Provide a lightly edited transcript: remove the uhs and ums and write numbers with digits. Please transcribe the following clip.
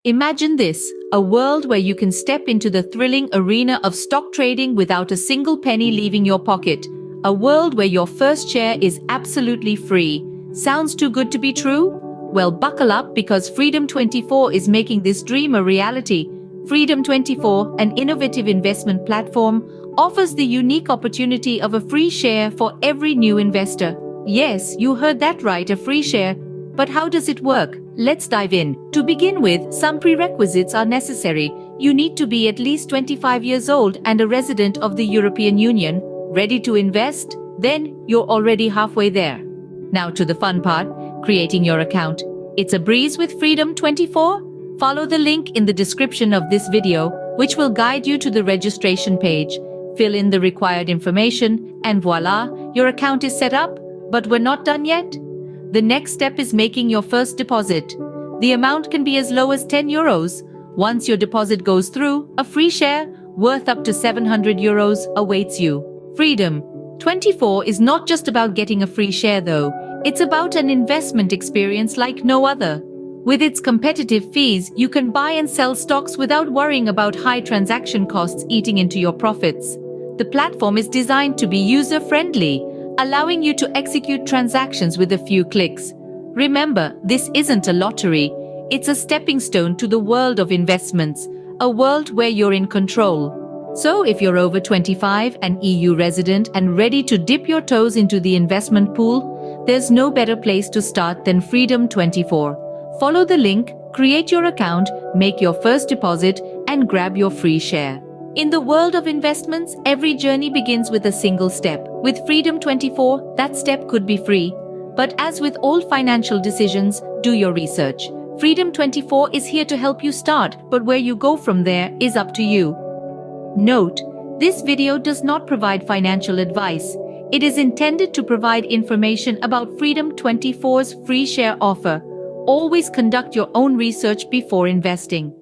Imagine this, a world where you can step into the thrilling arena of stock trading without a single penny leaving your pocket. A world where your first share is absolutely free. Sounds too good to be true? Well, buckle up because Freedom24 is making this dream a reality. Freedom24, an innovative investment platform, offers the unique opportunity of a free share for every new investor. Yes, you heard that right, a free share. But how does it work? Let's dive in. To begin with, some prerequisites are necessary. You need to be at least 25 years old and a resident of the European Union. Ready to invest? Then you're already halfway there. Now to the fun part, creating your account. It's a breeze with Freedom24. Follow the link in the description of this video, which will guide you to the registration page. Fill in the required information, and voila, your account is set up. But we're not done yet. The next step is making your first deposit. The amount can be as low as 10 euros. Once your deposit goes through, a free share worth up to 700 euros awaits you. Freedom24 is not just about getting a free share though. It's about an investment experience like no other. With its competitive fees, you can buy and sell stocks without worrying about high transaction costs eating into your profits. The platform is designed to be user-friendly, allowing you to execute transactions with a few clicks. Remember, this isn't a lottery. It's a stepping stone to the world of investments, a world where you're in control. So if you're over 25, an EU resident, and ready to dip your toes into the investment pool, there's no better place to start than Freedom24. Follow the link, create your account, make your first deposit, and grab your free share. In the world of investments, every journey begins with a single step. With Freedom24, that step could be free. But as with all financial decisions, do your research. Freedom24 is here to help you start, but where you go from there is up to you. Note, this video does not provide financial advice. It is intended to provide information about Freedom24's free share offer. Always conduct your own research before investing.